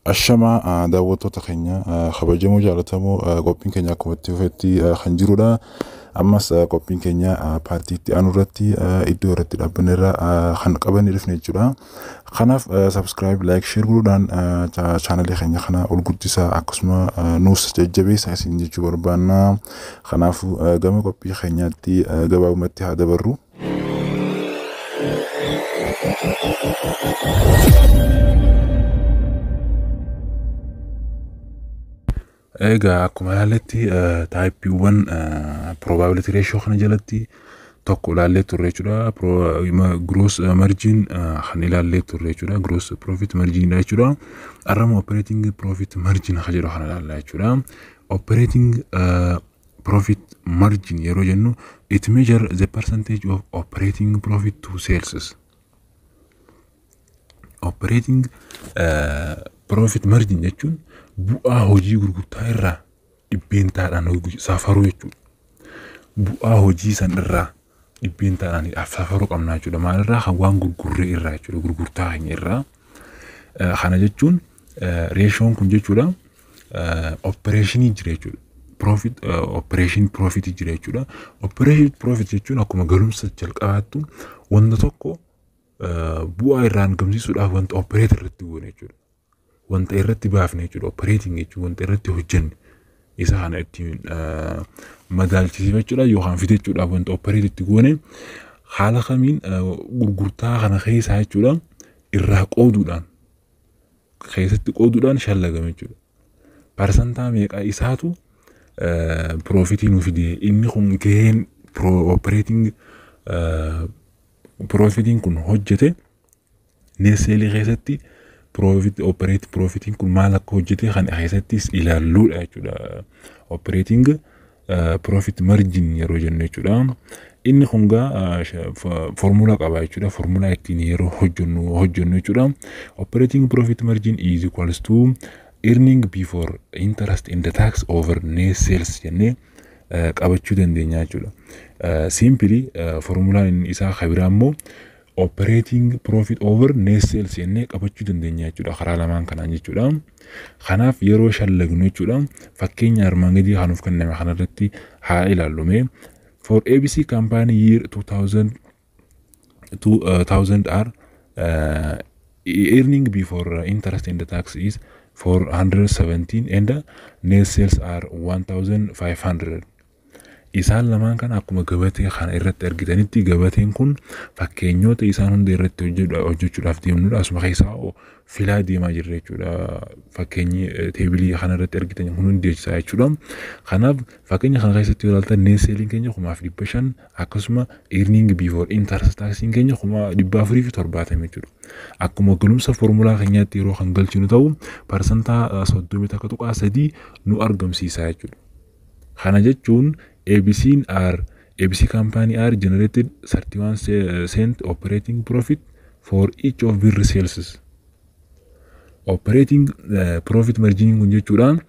Ashama daawwattoota keenya kabajamoo jaalatamoo qophiin keenya akkuma itti fufetti kan jirudha. Ammas qophiin keenya paartii itti aanu irratti iddoo irratti dhaabbanneerra kan qabanne dhufne jechuudha. Kanaaf subscribe, like, share godhuudhaan chaanalii keenya kana ol guddisaa akkasuma nuus jajjabeessaa isin jechuu barbaanna. Kanaafuu gama qophii keenyaatti gabaabumatti haa dabarru. Egaa akkuma ilaalletti taayippiiwwan probability ratio kana jalatti tokko ilaallee turre jechuudha. Gross margin kan ilaallee turre jechuudha. Gross profit margin jechuudha. Arrama operating profit margin kan jedhu kana ilaallaa jechuudha. Operating profit margin yeroo jennu it measure the percentage of operating profit to sales. Operating profit margin jechuun bu'aa hojii gurgurtaa irraa dhibbeentaadhaan safaruu jechuudha. Bu'aa hojii san irraa dhibbeentaadhaan safaruu qabna jechuudha. Maalirraa kan waan gurgurree irraa jechuudha. Gurgurtaa keenya irraa. Kana jechuun reeshoon kun jechuudha operationii jira jechuudha. Profit operation profit jira jechuudha. Operation profit jechuun akkuma galumsa jalqabaattu wanta tokko bu'aa irraan gamsiisuudhaaf wanta operate irratti goone jechuudha. Wanta irratti baafne jechuudha. Operating jechuun wanta irratti hojjenne isa kana ittiin madaalchisiifachuudha yookaan fitechuudhaaf wanta operate itti goone haala kamiin gurgurtaa kana keessaa jechuudha irraa qooduudhaan keessatti qooduudhaan shallagame jechuudha. Parsantaa meeqa isaatu profitii nuuf fide inni kun gaheen operating profitiin kun hojjete neesseelii keessatti profit operate profitiin kun maal akka hojjete kan keessattis ilaalluudha jechuudha. Operating profit margin yeroo jennu jechuudha. Inni kun formula qaba jechuudha. Formula ittiin yeroo hojjennu jechuudha. Operating profit margin is equals to earning before interest and tax over net sales jennee qabachuu dandeenya jechuudha. Simply formulaan isaa kabiraa immoo operating profit over net sales jennee qabachuu dandeenya jechuudha. Karaa lamaan kanaan jechuudha. Kanaaf yeroo shallagnu jechuudha. Fakkeenya armaan gadii kanuuf kenname kanarratti haa ilaallume. For ABC company year 2000 are earning before interest and tax is 417 and net sales are 1500. Isaan lamaan kan akkuma gabatee kana irratti argitanitti gabateen kun fakkeenyota isaan hunda irratti hojjechuudhaaf deemnudha. Asuma keessaa filaa deemaa jirra jechuudha. Fakkeenyi teebilii kana irratti argitan kun hundi isaa jechuudha. Kanaaf fakkeenya kana keessatti yoo ilaaltan net selling keenya 1500 akkasuma earning before interest taxing keenya 470 jechuudha. Akkuma galumsa formulaa keenyaatti yeroo kan galchinu ta'u parsantaa 30.3 nu argamsiisa jechuudha. Kana jechuun ABC company are generated 31 cent operating profit for each of their sales. Operating profit margin kun jechuudhaan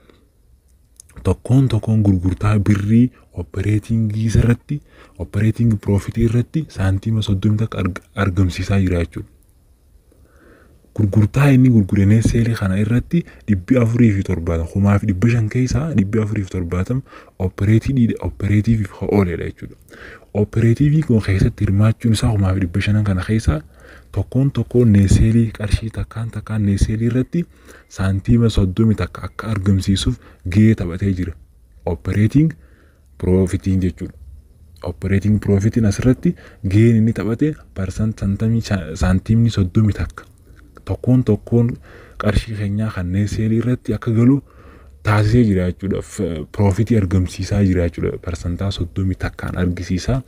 tokkoon gurgurtaa birrii operating irratti operating profit irratti saantiima 30 argamsiisaa jira jechuudha. Gurgurtaa inni gurgurene seelii kana irratti 470 kumaaf 500 keessaa 470 operative ooledha jechuudha. Operative kun keessatti hirmaachuun isaa kumaaf 500 kana keessaa tokkoon neeseelii qarshii takkaan neeseelii irratti saantiima 30 akka argamsiisuuf gahee taphatee jira. Operating profitiin jechuudha. Operating profitiin asirratti gaheen inni taphate saantiimni 30 takka. Tokkoon qarshii keenyaa kan neeseelii irratti akka galu taasisee jira jechuudha. Profitii argamsiisaa jira jechuudha. Parsantaa 30 takkaan argisiisaa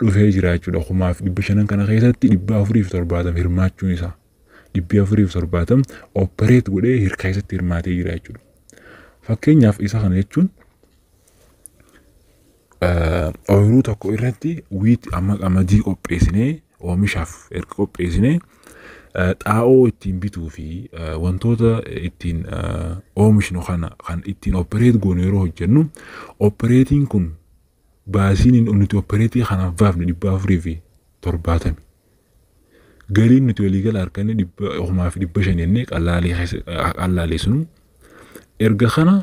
dhufee jira jechuudha. Kumaaf 500 kana keessatti 470 hirmaachuun isaa 470 operate godhee hirkaa keessatti hirmaatee jira jechuudha. Fakkeenyaaf isa kana jechuun ooyiruu tokko irratti wiit qamadii qopheessinee oomishaaf erga qopheessinee xaa'oo ittiin bituu fi wantoota ittiin oomishnu kana kan ittiin operate goonu yeroo hojjennu operating kun baasiin nuti operate kanaaf baafne 470 galiin nuti walii gala harkanne homaa fi 500 jennee qalaalee sunu erga kana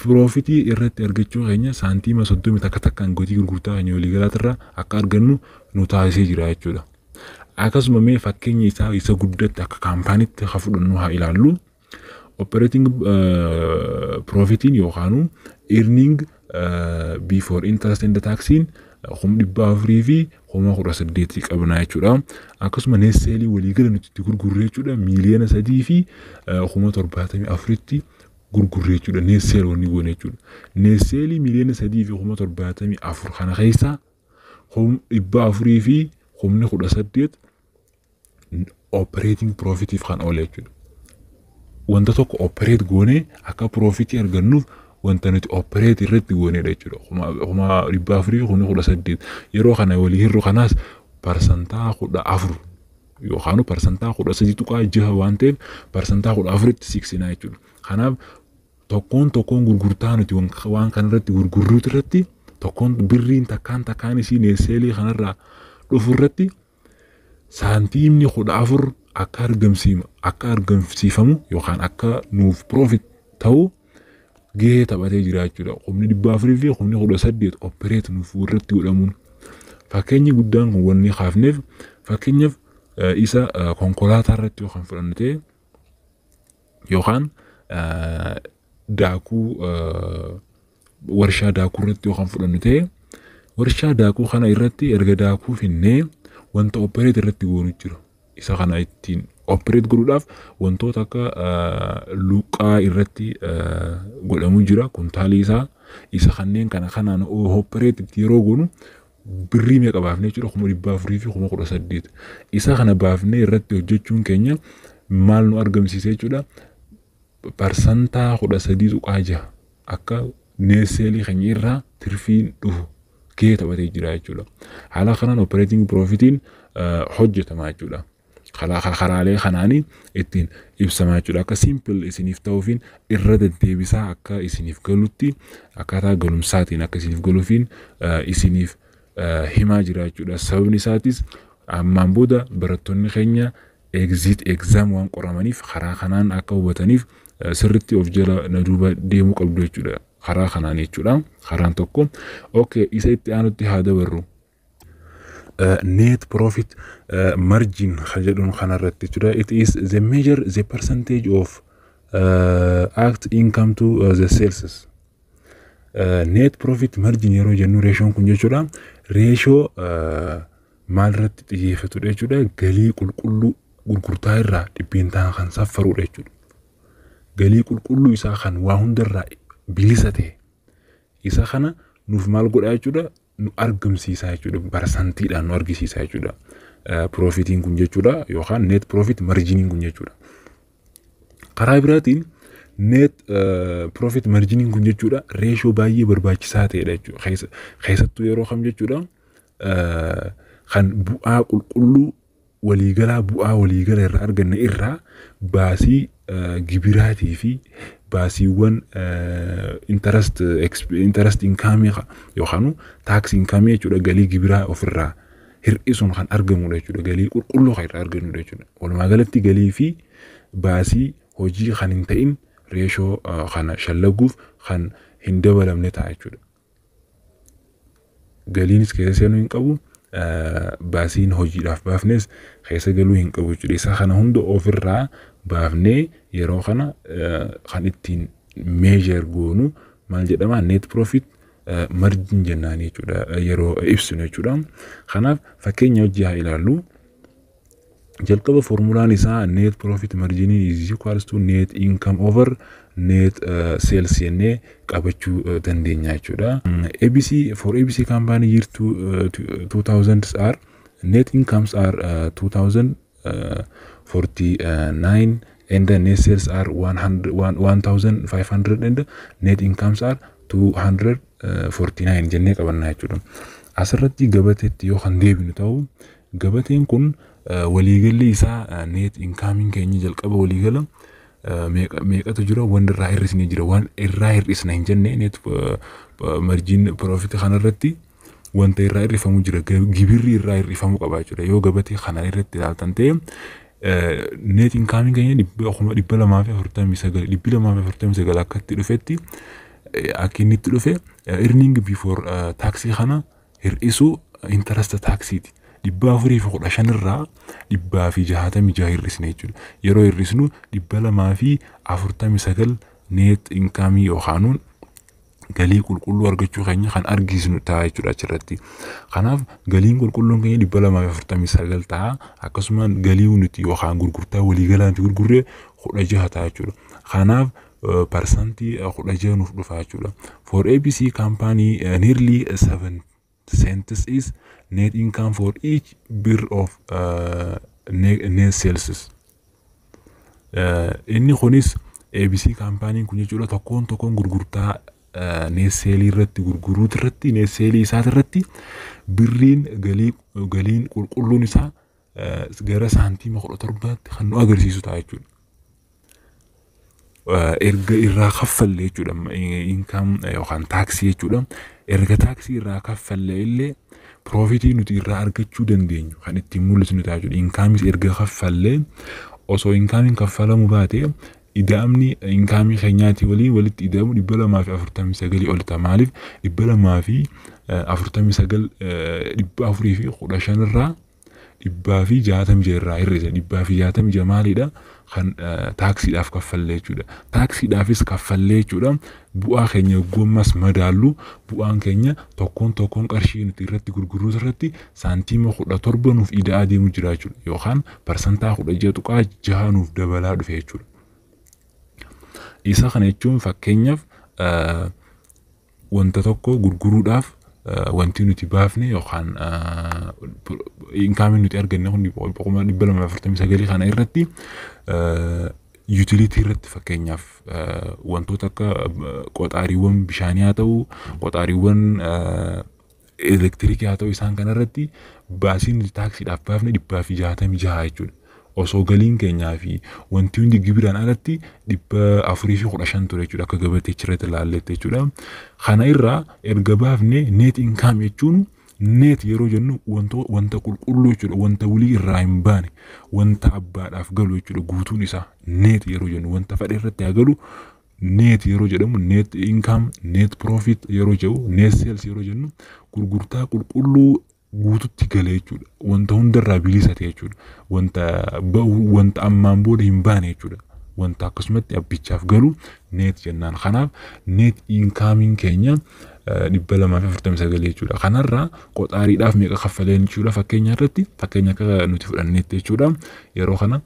profitii irratti argachuu keenya saantiima 30 takkaan gotii gurgurtaa keenya walii galaatirraa akka argannu nu taasisee jira jechuudha. Akkasuma mee fakkeenya isa guddatti akka kaampaaniitti haa fudhannu haa ilaallu. Operating profitiin yookaan earning before interest and taxin 400 fi 18 qabna jechuudha. Akkasuma neesseelii waliigala nuti itti gurgurree jechuudha miliyoona 3 fi 74 gurgurree jechuudha neesseel wanni goone jechuudha. Neesseelii miliyoona 3 fi 74 kana keessa 400 fi 18 operating profitiif kan oole jechuudha. Wanta tokko operate goone akka profitii argannuuf wanta nuti operate irratti goonedha jechuudha. 418 yeroo kana walii hirru kanaas parsantaa 14 yookaan parsantaa 13.6 waan ta'eef parsantaa 14tti siqsina jechuudha. Kanaaf tokkoon gurgurtaa nuti waan kanarratti gurgurruuti irratti tokkoon birriin takkaan isii neesseelii kanarraa dhufu irratti saantiimni 14 akka argamsiifamu yookaan akka nuuf profit ta'u gahee taphatee jira jechuudha. 400 fi 18 operate nuuf irratti godhamuun fakkeenyi guddaan kun wanni kaafneef fakkeenyaaf isa konkolaataa irratti yookaan fudhannee yookaan daakuu warshaa daakuu irratti yookaan fudhannee warshaa daakuu kana irratti erga daakuu finnee wanta operate irratti goonu jira. Isa kana ittiin operate godhuudhaaf wantoota akka luqaa irratti godhamu jira kuntaalii isa kanneen kanaan operate yeroo goonu birrii meeqa baafnee jechuudha 400 fi 18 isa kana baafnee irratti hojjechuun keenya maal nu argamsiisee jechuudha parsantaa 13.6 akka neesseelii keenya irraa tirfiin dhufu gahee taphatee jira jechuudha. Haala kanaan operating profitiin hojjetama jechuudha. Karaalee kanaanii ittiin ibsamaa jechuudha. Akka simple isiniif ta'uufiin irra deddeebisaa akka isiniif galutti akkaataa galumsaatiin akka isiniif galuufiin isiniif himaa jira jechuudha. Sababni isaatis ammaan booda barattoonni keenya exit exam waan qoramaniif karaa kanaan akka hubataniif sirriitti of jala na duuba deemuu qabdu jechuudha. Karaa kanaan jechuudha. Karaan tokko okay isa itti aanutti haa dabarru. Net profit margin jedhuun kanarratti jechuudha. It is the measure the percentage of act income to the sales. Net profit margin yeroo jennu ratio kun jechuudha. Ratio maalirratti xiyyeeffatudha jechuudha. Galii qulqulluu gurgurtaa irraa dhibbeentaan kan saffaruudha jechuudha. Galii qulqulluu isaa kan waa hundarraa bilisa ta'e isa kana nuuf maal godha jechuudha. Nu argamsiisaa jechuudha parsantiidhaan nu argisiisaa jechuudha. Profitiin kun jechuudha yookaan net profit marginiin kun jechuudha. Karaa biraatiin net profit marginiin kun jechuudha ratio baay'ee barbaachisaa ta'edha jechuudha. Keessattuu yeroo kam jechuudha kan bu'aa qulqulluu bu'aa waliigala irraa arganne irraa baasii gibiraatii fi baasiiwwan interest income yookaan tax income jechuudha galii gibiraa ofirraa hir'isuun kan argamudha jechuudha. Galii qulqulluu kan irraa argannudha jechuudha. Walumaa galatti galii fi baasii hojii kan hin ta'in ratio kana shallaguuf kan hin dabalamne ta'a jechuudha. Galiinis keessa seenuu hin qabu baasiin hojiidhaaf baafnes keessa galuu hin qabu jechuudha. Isa kana hunda ofirraa baafnee yeroo kana kan ittiin measure goonu maal jedhama net profit margin jennaanii jechuudha yeroo ibsinu jechuudha. Kanaaf fakkeenya hojii haa ilaallu. Jalqaba formulaan isaa net profit margin is equals to net income over net sales jennee qabachuu dandeenya jechuudha. For ABC company year 2000s are net incomes are 2049 and the net sales are 1500 and net incomes are 249 jennee qabannaa jechuudha. Asirratti gabateetti yoo kan deebinu ta'u gabateen kun waliigalli isaa net income keenya jalqaba waliigala meeqatu jira waan irraa hir'isne jira waan irraa hir'isna hin jenne net margin profit kanarratti wanta irraa hirrifamu jira gibirri irraa hirrifamu qaba jechuudha yoo gabatee kana irratti ilaaltan ta'e net income keenya 249 akkatti dhufetti akka inni itti dhufe earning before tax kana hir'isu interest taxiti 415 irraa 466 hir'isne jechuudha yeroo hir'isnu 249 net income yookaan galii qulqulluu argachuu keenya kan argisnu ta'a jechuudha achirratti. Kanaaf galiin qulqulluun keenya 249 ta'a akkasumas galii nuti yookaan gurgurtaa waliigalaan gurgurree 16 ta'a jechuudha. Kanaaf percentii 16 nuuf dhufa jechuudha. For ABC company nearly 7 cents is net income for each bir of net sales. Inni kunis ABC company kun jechuudha tokkoon gurgurtaa neeseelii irratti gurguruuti irratti neeseelii isaati irratti birriin galiin qulqulluun isaa gara saantiima 17tti kan nu agarsiisu ta'a jechuudha. Erga irraa kaffallee jechuudha income yookaan taaksii jechuudha. Erga taaksii irraa kaffallee illee piroofitii nuti irraa argachuu dandeenyu kan ittiin mul'isnu ta'a jechuudha. Income erga kaffallee osoo income kaffalamu baatee ida'amni income keenyaati walitti ida'amu 249 ol ta'a maaliif 249 415 irraa 466 irraa hir'ise 466 maalidha kan taaksiidhaaf kaffallee jechuudha taaksiidhaafis kaffallee jechuudha bu'aa keenya gommas madaallu bu'aan keenya tokkoon qarshii nuti irratti gurguruu irratti saantiima 17 nuuf ida'aa deemu jira jechuudha yookaan parsantaa 16.6 nuuf dabalaa dhufe jechuudha. Isa kana jechuun fakkeenyaaf wanta tokko gurguruudhaaf wanti nuti baafne yookaan income nuti arganne kun 249 kana irratti utility irratti fakkeenyaaf wantoota akka qoxaariiwwan bishaanii haa ta'u qoxaariiwwan elektirikii haa ta'u isaan kana irratti baasiin nuti taaksiidhaaf baafne 466 jechuudha. Osoo galiin keenyaa fi wanti hundi gibiraan alatti 415 ture jechuudha akka gabatee irratti ilaalletti jechuudha. Kana irraa erga baafne net income jechuun net yeroo jennu wanta qulqulluu jechuudha wanta wulii irraa hin baane wanta abbaadhaaf galu jechuudha guutuun isaa net yeroo jennu wanta fedhe irratti haa galu net yeroo jedhamu net income net profit yeroo jedhu net sales yeroo jennu gurgurtaa qulqulluu guututti galee jechuudha wanta hundarraa bilisa ta'e jechuudha wanta ammaan booda hin baane jechuudha wanta akkasumatti abbichaaf galu net jennaan kanaaf net income keenya 249 jechuudha kanarraa qoxaariidhaaf meeqa kaffaleen jechuudha fakkeenya irratti fakkeenya akka nuti fudhannetti jechuudha yeroo kana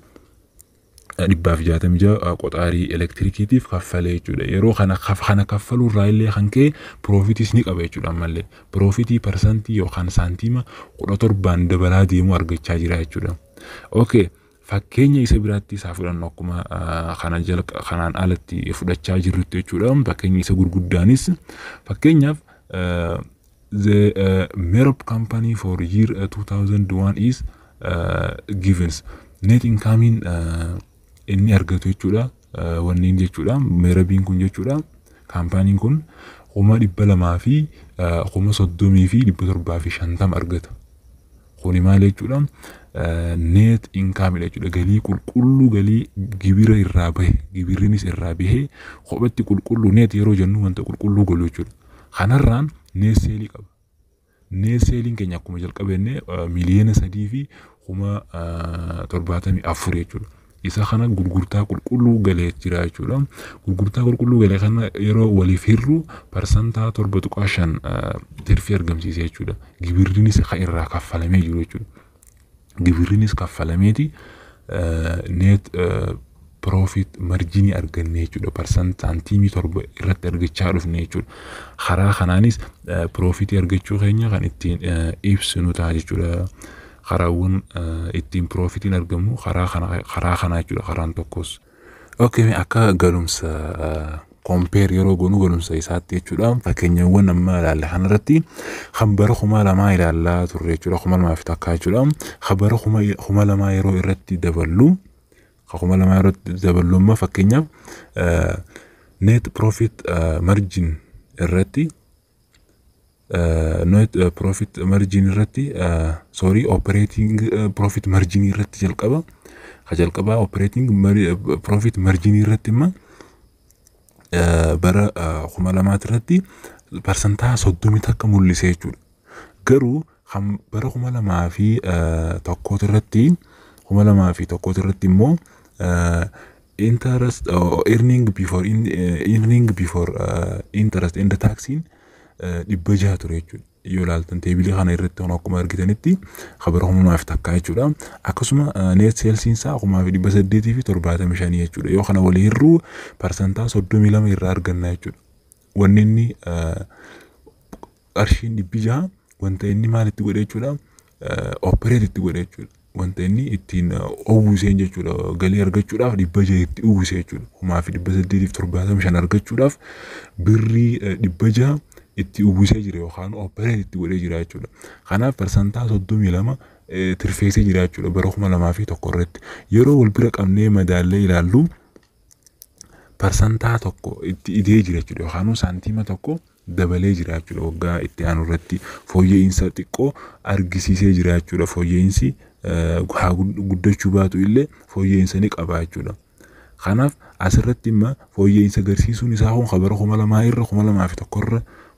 466 qoxaarii elektirikiitiif kaffalee jechuudha yeroo kana kaffaluu irraa illee kan ka'e piroofitis ni qaba jechuudha ammallee piroofitii parsantii yookaan saantiima 17 dabalaa deemu argachaa jira jechuudha. Okay fakkeenya isa biraatti isaa fudhannu akkuma kanaan alatti fudhachaa jirrutti jechuudha fakkeenya isa gurguddaanis fakkeenyaaf the Merop company for year 2001 is given net income inni argatu jechuudha wanni jechuudha Meropiin kun jechuudha kaampaaniin kun 200 fi 750 argata kuni maal jechuudha net income jechuudha galii qulqulluu galii gibira irraa bahe gibirrinis irraa bahe qophatti qulqulluu net yeroo jennu wanta qulqulluu galu jechuudha kanarraan net seelii qaba net seeliin keenya akkuma jalqabenne miliyoona 3 fi 74 jechuudha isa kana gurgurtaa qulqulluu galee jira jechuudha gurgurtaa qulqulluu galee kana yeroo waliif hirru parsantaa 7.5 tirfii argamsiise jechuudha gibirrinis irraa kaffalamee jiru jechuudha gibirrinis kaffalameeti net profit marginii arganne jechuudha parsantaantiimii 7 irratti argachaa dhufne jechuudha karaa kanaanis profitii argachuu keenya kan ittiin ibsinu ta'a jechuudha karaawwan ittiin profitiin argamu karaa kana jechuudha karaan tokkos. Okay akka galumsa compare yeroo goonu galumsa isaatti jechuudha fakkeenyawwan amma ilaalle kanarratti khabara 200 ilaallaa turre jechuudha 200 takka jechuudha khabara 200 yeroo irratti daballu 200 irratti daballu fakkeenyaaf net profit margin irratti net profit margin irratti sorry operating profit margin irratti jalqaba jalqaba operating profit margin irratti ma bara kuma lamaat irratti percentaa 30 takka mul'isee jechuudha. Garuu bara kuma lamaa fi tokkoot irratti immoo interest earning before interest and taxing dhibba jaha ture jechuudha. Yoo ilaaltan teebilii kana irratti akkuma argitanitti bara kuma lamaa fi takka jechuudha. Akkasuma net sales isaa 875 jechuudha. Yoo kana walii hirruu percentaa 32 irraa arganna jechuudha. Wanni inni qarshiin dhibbi jaha wanta inni maalitti godhe jechuudha, operate itti godhe jechuudha. Wanta inni ittiin uwwiseen jechuudha, galii argachuudhaaf dhibba jaha itti uwwisee jechuudha. 875 argachuudhaaf birrii dhibba jaha itti uwwisee jira yookaan operate itti godhee jira jechuudha. Kanaaf percentaa 32 tirfeessee jira jechuudha bara 2001 irratti. Yeroo wal bira qabnee madaallee ilaallu percentaa tokko itti idee jira jechuudha yookaan saantiima tokko dabalee jira jechuudha. Waggaa itti aanu irratti fooyya'insa xiqqoo argisiisee jira jechuudha. Fooyya'insi haa guddachuu baatu illee fooyya'insa ni qaba jechuudha. Kanaaf asirratti imma fooyya'insa agarsiisuun isaa kun bara 2000 irra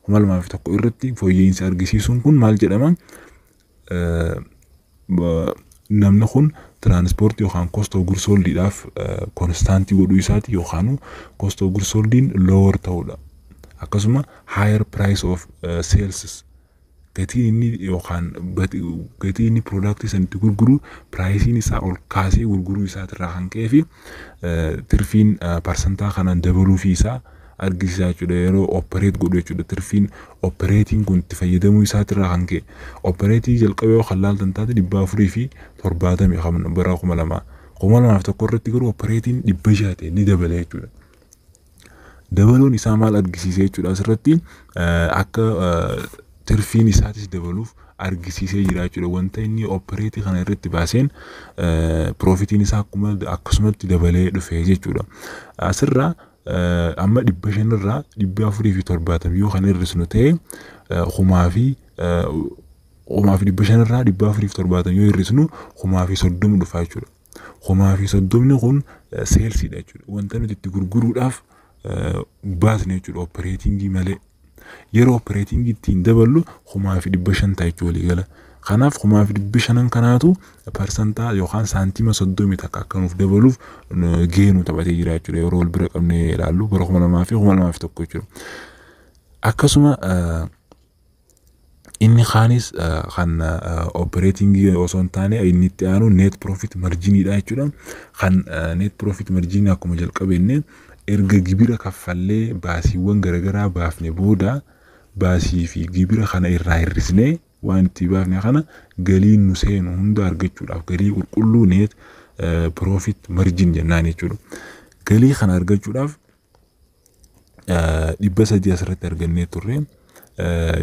2001 irratti fooyya'insa argisiisuun kun maal jedhama? Namni kun transport yookaan cost of goods sold-dhaaf constantii godhuu isaati yookaan cost of goods sold-in lower ta'uudha. Akkasuma higher price of sales gatiin inni yookaan gatiin inni product isanitti gurguru pricein isaa ol kaasee gurguruu isaatirraa kan ka'ee fi tirfiin percentaa kanaan dabaluu fi isaa argisiisaa jechuudha. Yeroo operate godhu jechuudha. Tirfiin operating kun itti fayyadamuu isaatirraa kan ka'e operating jalqabee yoo ilaaltan taate 470 kan bara 2001 irratti garuu operating 600 ni dabale jechuudha. Dabaluun isaa maal argisiisee jechuudha asirratti akka tirfiin isaatis dabaluuf argisiisee jira jechuudha. Wanta inni operate kana irratti baaseen profitiin isaa akkasumatti dabalee dhufee jechuudha. Asirraa amma 500 irraa 470 yoo kan hir'isnu ta'e 500 irraa 470 yoo hir'isnu 530 dhufa jechuudha. 530 kun salesidha jechuudha. Wanta nuti itti gurguruudhaaf baasne jechuudha operatingii malee. Yeroo operating ittiin daballu 500 ta'a jechuudha walii gala. Kanaaf 500 kanaatu percentaa yookaan saantiima 30 takka akka nuuf dabaluuf geenuu taphatee jira jechuudha. Yeroo wal bira qabnee ilaallu bara 2000 fi 2001 jechuudha. Akkasuma inni kaanis kan operating osoo hin taane inni itti aanu net profit marginidha jechuudha. Kan net profit margin akkuma jalqabenne erga gibira kaffallee baasiiwwan garagaraa baafne booda baasii fi gibira kana irraa hir'isnee waan itti baafne kana galiin nu seenu hunda argachuudhaaf galii qulqulluu net profit margin jennaan jechuudha. Galii kana argachuudhaaf 300 asirratti argannee turre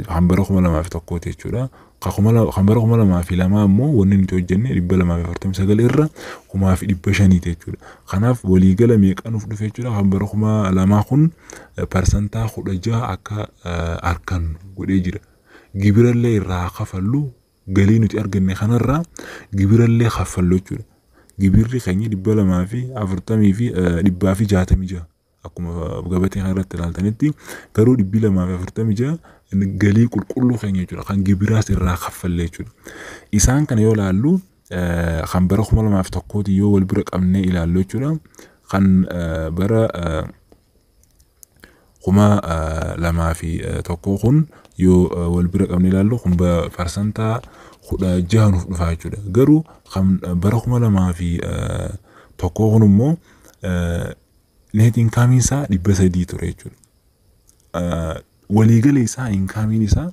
hambara 2001 jechuudha. Hambara 2002 immoo wanni nuti hojjenne 249 irra 1500 jechuudha. Kanaaf waliigala meeqa nuuf dhufe jechuudha. Hambara 2002 kun percentaa 16 akka argannu godhee jira. Gibirallee irraa kafallu galii nuti arganne kanarraa gibirallee kaffallu jechuudha. Gibirri keenya 240 fi 166 akkuma gabatee kanarratti ilaaltanitti garuu 246 galii qulqulluu keenya jechuudha. Kan gibiraas irraa kaffalle jechuudha. Isaan kana yoo ilaallu kan bara 2001 yoo wal bira qabnee ilaallu jechuudha. Kan bara 2001 kun yoo wal bira qabnee ilaallu kun percentaa 16 nuuf dhufa jechuudha. Garuu kan bara 2001 kun immoo net income isaa 300 ture jechuudha. Waliigala isaa income isaa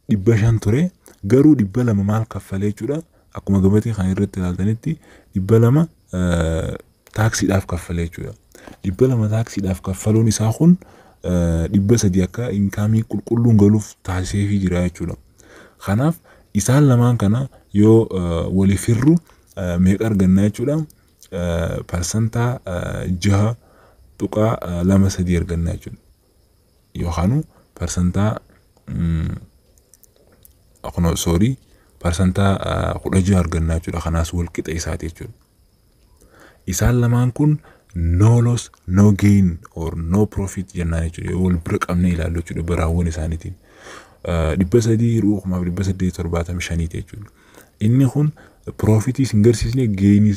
500 ture garuu 200 maal kaffalee jechuudha. Akkuma gabatee kan irratti ilaaltanitti 200 taaksiidhaaf kaffalee jechuudha. 200 taaksiidhaaf kaffaluun isaa kun 300 akka income qulqulluun galuuf taasisee jira jechuudha. Kanaaf isaan lamaan kana yoo walii firru meeqa arganna jechuudha. Percentaa 6.23 arganna jechuudha. Yookaan percentaa أقنع سوري برسنتا قرجة أرجعنا جود خناس والكت إساتي جود إسال لما نكون no loss no gain or no profit جناني جود والبرك أمني إلى لو جود براهون إسانيتين دبسدي روح ما دبسدي تربات مشانيتي جود إني خون profit سنجر سيسني gain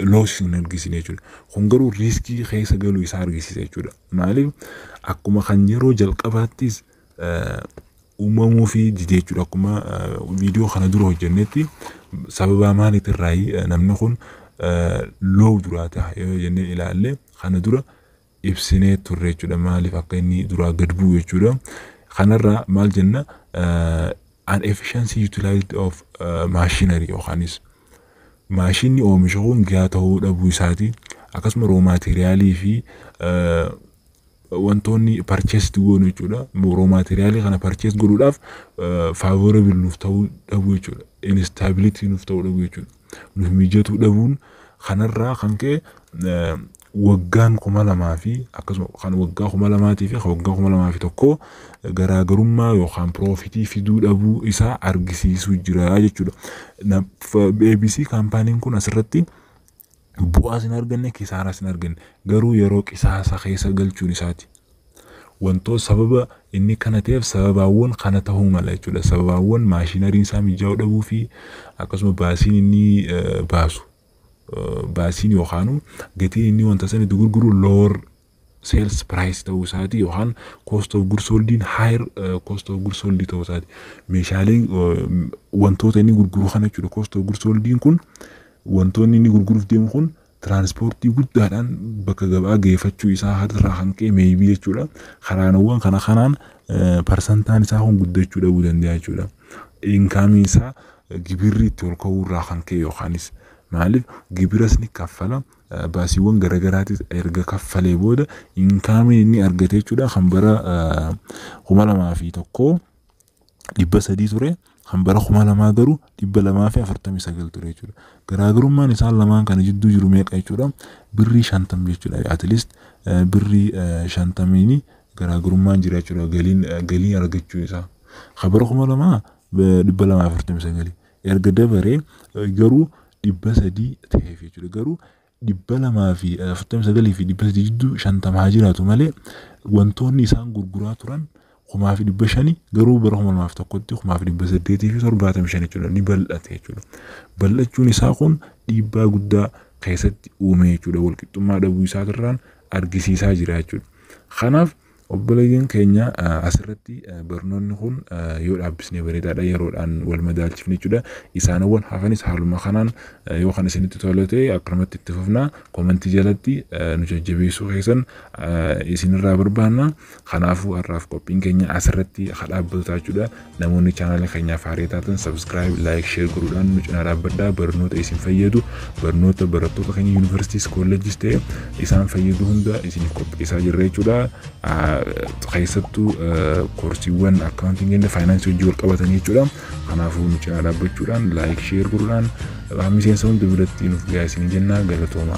loss سنجر سيسني جود خنجرو ريسكي خيس قالوا يسار جسيسي جود مالي أكو ما خنجرو جل قباتيس uumamu fi jechuudha akkuma viidiyoo kana dura hojjennetti sababa maaliitiin raayii namni kun loo duraata yoo jennee ilaalle kana dura ibsinee turre jechuudha maaliif akka inni dura gad bu'u jechuudha kanarraa maal jenna an efficiency utilized of machinery yookaanis maashinni oomisha kun gahaa ta'uu dhabuu isaati akkasuma raw materiaalii fi wantoonni purchase goonu jechuudha raw materiaalii kana purchase godhuudhaaf favorable nuuf ta'uu dhabuu jechuudha instability nuuf ta'uu dhabuu jechuudha nuuf mijatu dhabuun kanarraa kan ka'e waggaan 2000 fi akkasuma kan waggaa 2000 fi waggaa 2001 garaagarummaa yookaan profitii fiduu dhabuu isaa argisiisuu jira jechuudha ABC kaampaaniin kun asirratti bu'aa sin arganne kisaaraa sin arganne garuu yeroo qisaasa keessa galchuun isaati wantoota sababa inni kana ta'eef sababaawwan kana ta'uu mala jechuudha sababaawwan maashinariin isaa mijaa'uu dhabuu fi akkasuma baasiin inni baasu baasiin yookaan gatiin inni wanta sana gurguru lower sales price ta'uu isaati yookaan cost of goods sold higher cost of goods sold ta'uu isaati meeshaaleen wantoota inni gurguru kana jechuudha cost of goods sold kun wantoonni inni gurguruuf deemu kun transportii guddaadhaan bakka gabaa geeffachuu isaa hadirraa hanqee maybe jechuudha karaanawwan kana kanaan percentaan isaa kun guddachuu dhabuu danda'a jechuudha inkaamii isaa gibirri itti ol ka'uu irraa hanqee yookaanis maaliif gibiras ni kaffala baasiiwwan garaagaraatis erga kaffalee booda inkaamii inni argate jechuudha kan bara 2001 300 ture kan bara 2000 garuu 249 ture jechuudha garaagarummaan isaan lamaan kana jidduu jiru meeqa jechuudha birrii 50 jechuudha at least birrii 50 garaagarummaan jira jechuudha galiin argachuu isaa kan bara 2000 249 erga dabaree garuu 300 ta'eef jechuudha garuu 249 fi 300 jidduu 50 jiraatu malee wantoonni isaan gurguraa turan 500 garuu bara 2001tti 800 fi 75 jechuudha ni bal'ate jechuudha bal'achuun isaa kun dhiibbaa guddaa keessatti uume jechuudha walqixxummaa dhabuu isaatirraan argisiisaa jira jechuudha kanaaf obboleeyyan keenya asirratti barnoonni kun yoo dhaabbisnee bareedaadha yeroodhaan wal madaalchifne jechuudha isaanawwan hafanis haaluma kanaan yoo kan isinitti tolate akkamatti itti fufnaa komentii jalatti nu jajjabeessuu keessan isinirraa barbaanna kanaafuu har'aaf qophiin keenya asirratti dhaabbata jechuudha namoonni chaanaalii keenyaaf haaraa taatan subscribe like share godhuudhaan nu cinaa dhaabbadhaa barnoota isin fayyadu barnoota barattoota keenya yuunivarsiitiis kolleejjis ta'e isaan fayyadu hunda isiniif qopheessaa jirra jechuudha keessattuu koorsiiwwan accounting and finance wajjin wal qabatan jechuudha kanaafuu nu cinaa dhaabbachuudhaan like share godhuudhaan miseensa hunda biratti nuuf ga'aa isin jenna galatooma